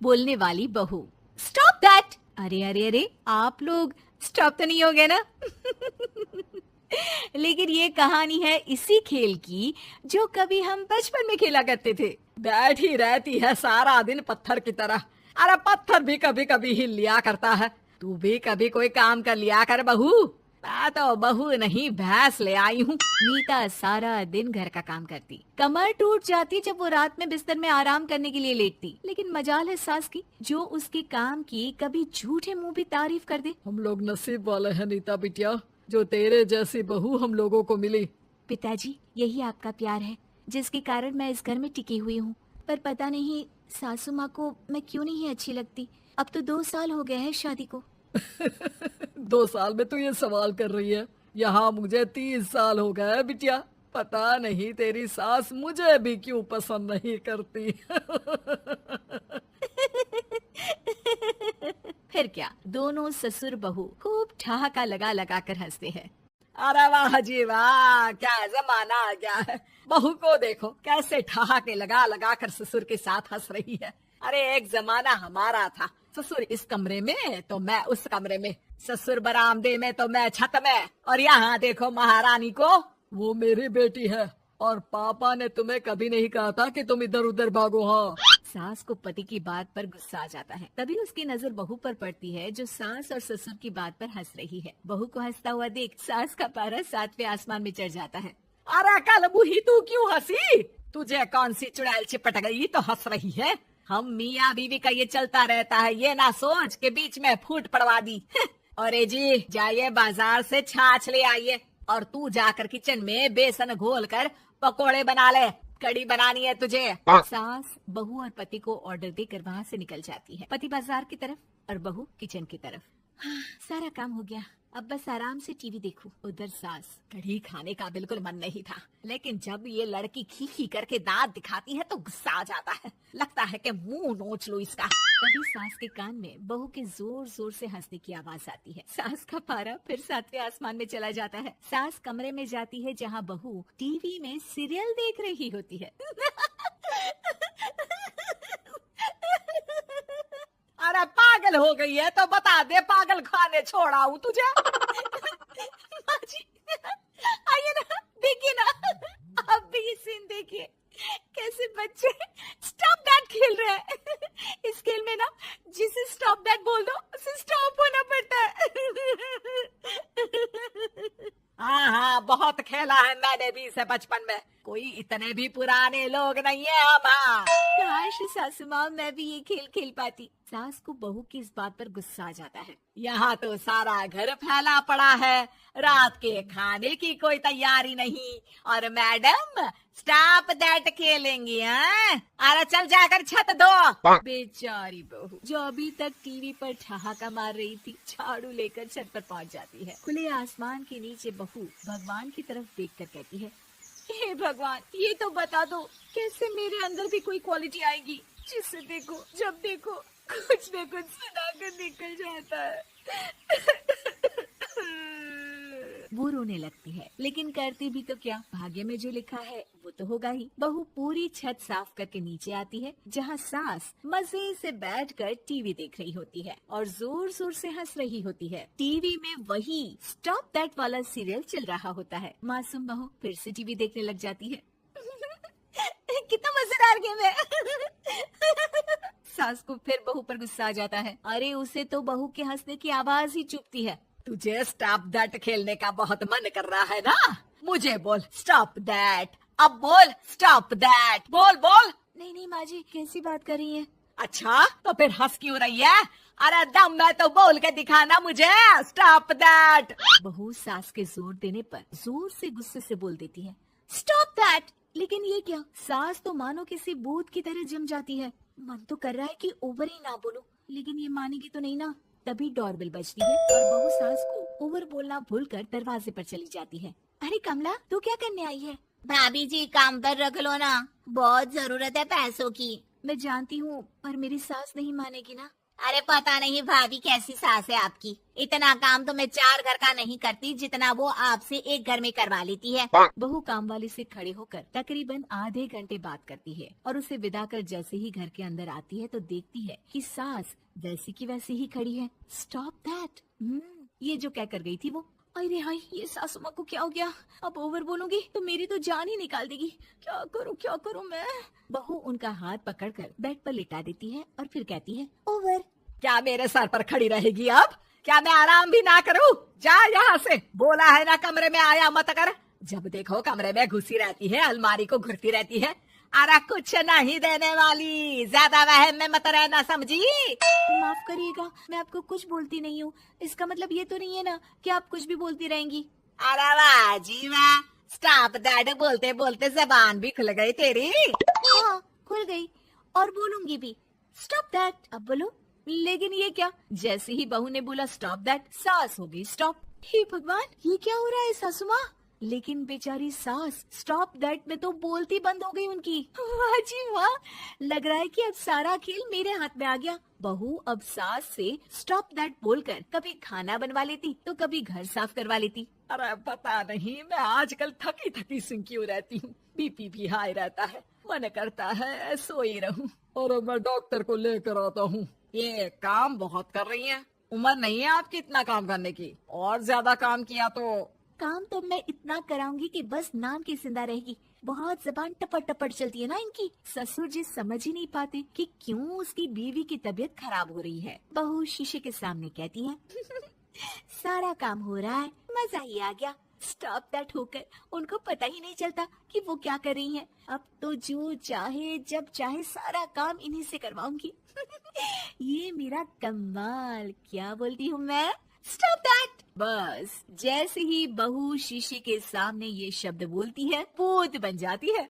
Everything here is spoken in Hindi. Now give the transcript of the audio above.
बोलने वाली बहू। Stop that. अरे अरे अरे, आप लोग स्टॉप तो नहीं हो गए ना? लेकिन ये कहानी है इसी खेल की जो कभी हम बचपन में खेला करते थे। बैठी रहती है सारा दिन पत्थर की तरह। अरे पत्थर भी कभी कभी हिल लिया करता है। तू भी कभी कोई काम कर लिया कर बहू। मैं तो बहू नहीं भैंस ले आई हूँ। नीता सारा दिन घर का काम करती, कमर टूट जाती जब वो रात में बिस्तर में आराम करने के लिए लेटती। लेकिन मजाल है सास की, जो उसके काम की कभी झूठे मुंह भी तारीफ कर दे। हम लोग नसीब वाले हैं नीता बिटिया, जो तेरे जैसी बहू हम लोगों को मिली। पिताजी, यही आपका प्यार है जिसके कारण मैं इस घर में टिकी हुई हूँ। पर पता नहीं सासू माँ को मैं क्यों नहीं अच्छी लगती। अब तो 2 साल हो गए हैं शादी को। 2 साल में तू ये सवाल कर रही है? यहाँ मुझे 30 साल हो गए बिटिया। पता नहीं तेरी सास मुझे भी क्यों पसंद नहीं करती। फिर क्या, दोनों ससुर बहू खूब ठहाका लगा लगा कर हंसते हैं। अरे वाह जी वाह, क्या जमाना आ गया है। बहू को देखो कैसे ठहाके लगा लगा कर ससुर के साथ हंस रही है। अरे एक जमाना हमारा था, ससुर इस कमरे में तो मैं उस कमरे में, ससुर बरामदे में तो मैं छत में। और यहाँ देखो महारानी को, वो मेरी बेटी है। और पापा ने तुम्हें कभी नहीं कहा था कि तुम इधर उधर भागो। हाँ, सास को पति की बात पर गुस्सा आ जाता है। तभी उसकी नजर बहू पर पड़ती है जो सास और ससुर की बात पर हंस रही है। बहू को हंसता हुआ देख सास का पारा 7वें आसमान में चढ़ जाता है। अरे कल बुही तू क्यों हंसी? तुझे कौन सी चुड़ैल चिपट गई तो हंस रही है? हम मियाँ बीवी का ये चलता रहता है, ये ना सोच के बीच में फूट पड़वा दी। अरे जी जाइए बाजार से छाछ ले आइए, और तू जाकर किचन में बेसन घोल कर पकोड़े बना ले, कड़ी बनानी है तुझे। सास बहू और पति को ऑर्डर देकर वहाँ से निकल जाती है। पति बाजार की तरफ और बहू किचन की तरफ। हाँ, सारा काम हो गया, अब बस आराम से टीवी देखूं। उधर सास, कड़ी खाने का बिल्कुल मन नहीं था, लेकिन जब ये लड़की खी खी करके दांत दिखाती है तो गुस्सा आ जाता है। लगता है कि मुंह नोच लूं इसका। तभी सास के कान में बहू के जोर जोर से हंसने की आवाज आती है। सास का पारा फिर 7वें आसमान में चला जाता है। सास कमरे में जाती है जहाँ बहू टीवी में सीरियल देख रही होती है। अरे पागल हो गई है तो बता दे, पागल खाने छोड़ाऊं तुझे? माँ जी, आइए ना, देखिए ना, आप भी ये सीन देखिए, कैसे बच्चे स्टॉप दैट खेल रहे हैं। इस खेल में ना जिसे स्टॉप दैट बोल दो उसे स्टॉप होना पड़ता है। हाँ हाँ, बहुत खेला है मैंने भी इसे बचपन में। कोई इतने भी पुराने लोग नहीं है हम। हाँ, काश सासू माँ मैं भी ये खेल खेल पाती। सास को बहू की इस बात पर गुस्सा आ जाता है। यहाँ तो सारा घर फैला पड़ा है, रात के खाने की कोई तैयारी नहीं, और मैडम स्टॉप दैट खेलेंगी। हाँ, अरे चल जाकर छत धो। बेचारी बहू जो अभी तक टीवी पर ठहाका मार रही थी, झाड़ू लेकर छत पर पहुँच जाती है। खुले आसमान के नीचे बहू भगवान की तरफ देखकर कहती है, हे भगवान, ये तो बता दो कैसे मेरे अंदर भी कोई क्वालिटी आएगी जिससे देखो जब देखो कुछ न कुछ सुनाकर निकल जाता है। वो रोने लगती है, लेकिन करती भी तो क्या, भाग्य में जो लिखा है वो तो होगा ही। बहू पूरी छत साफ करके नीचे आती है जहाँ सास मजे से बैठकर टीवी देख रही होती है और जोर जोर से हंस रही होती है। टीवी में वही स्टॉप दैट वाला सीरियल चल रहा होता है। मासूम बहू फिर से टीवी देखने लग जाती है। कितना मजेदार गेम है। सास को फिर बहू पर गुस्सा आ जाता है। अरे उसे तो बहू के हंसने की आवाज ही चुभती है। तुझे स्टॉप दैट खेलने का बहुत मन कर रहा है ना? मुझे बोल स्टॉप दैट, अब बोल स्टॉप दैट, बोल बोल। नहीं नहीं माँ जी, कैसी बात कर रही हैं? अच्छा तो फिर हंस क्यों रही है? अरे दम में तो बोल के दिखाना मुझे स्टॉप दैट। बहू सास के जोर देने पर जोर से गुस्से से बोल देती है, स्टॉप दैट। लेकिन ये क्या, सास तो मानो किसी भूत की तरह जम जाती है। मन तो कर रहा है कि ओवर ही ना बोलूं, लेकिन ये मानेगी तो नहीं ना। तभी डोरबेल बजती है और बहू सास को ओवर बोलना भूलकर दरवाजे पर चली जाती है। अरे कमला, तू क्या करने आई है? भाभी जी काम पर रख लो ना, बहुत जरूरत है पैसों की। मैं जानती हूँ, पर मेरी सास नहीं मानेगी ना। अरे पता नहीं भाभी कैसी सास है आपकी। इतना काम तो मैं 4 घर का नहीं करती जितना वो आपसे एक घर में करवा लेती है। बहू काम वाली से खड़े होकर तकरीबन आधे घंटे बात करती है और उसे विदा कर जैसे ही घर के अंदर आती है तो देखती है कि सास वैसी की वैसी ही खड़ी है। Stop that. ये जो क्या कर गई थी वो। अरे हाय, ये सासू माँ को क्या हो गया? अब ओवर बोलूंगी तो मेरी तो जान ही निकाल देगी। क्या करूँ मैं? बहू उनका हाथ पकड़कर बेड पर लिटा देती है और फिर कहती है, ओवर। क्या मेरे सर पर खड़ी रहेगी अब? क्या मैं आराम भी ना करूं? जा यहाँ से। बोला है ना कमरे में आया मत कर। जब देखो कमरे में घुसी रहती है, अलमारी को घुरती रहती है। अरे कुछ नहीं देने वाली, ज्यादा वहम में मत रहना, समझी? माफ करिएगा, मैं आपको कुछ बोलती नहीं हूँ। इसका मतलब ये तो नहीं है ना कि आप कुछ भी बोलती रहेंगी। अरे वाह जी वाह, स्टॉप दैट बोलते बोलते जबान भी खुल गई तेरी। हाँ, खुल गई और बोलूंगी भी। Stop that. अब बोलो। लेकिन ये क्या? जैसे ही बहू ने बोला स्टॉप दैट, सास हो गई स्टॉप। हे भगवान, ये क्या हो रहा है सासू माँ? लेकिन बेचारी सास स्टॉप दैट में तो बोलती बंद हो गई उनकी। वाह जी वाह, लग रहा है कि अब सारा खेल मेरे हाथ में आ गया। बहू अब सास से स्टॉप दैट बोलकर कभी खाना बनवा लेती तो कभी घर साफ करवा लेती। अरे पता नहीं, मैं आजकल थकी थकी सी क्यों रहती हूँ। बीपी भी हाई रहता है, मन करता है सोई रहूं। और मैं डॉक्टर को लेकर आता हूँ। ये काम बहुत कर रही हैं। उम्र नहीं है आपकी इतना काम करने की, और ज्यादा काम किया तो। काम तो मैं इतना कराऊंगी कि बस नाम की जिंदा रहेगी। बहुत जबान टपट टपट चलती है ना इनकी। ससुर जी समझ ही नहीं पाते कि क्यों उसकी बीवी की तबीयत खराब हो रही है। बहू शीशे के सामने कहती है, सारा काम हो रहा है, मजा ही आ गया। स्टॉप दैट होकर उनको पता ही नहीं चलता कि वो क्या कर रही हैं। अब तो जो चाहे जब चाहे सारा काम इन्हीं से करवाऊंगी। ये मेरा कमाल। क्या बोलती हूँ मैं? Stop that. बस जैसे ही बहू शीशे के सामने ये शब्द बोलती है, भूत बन जाती है।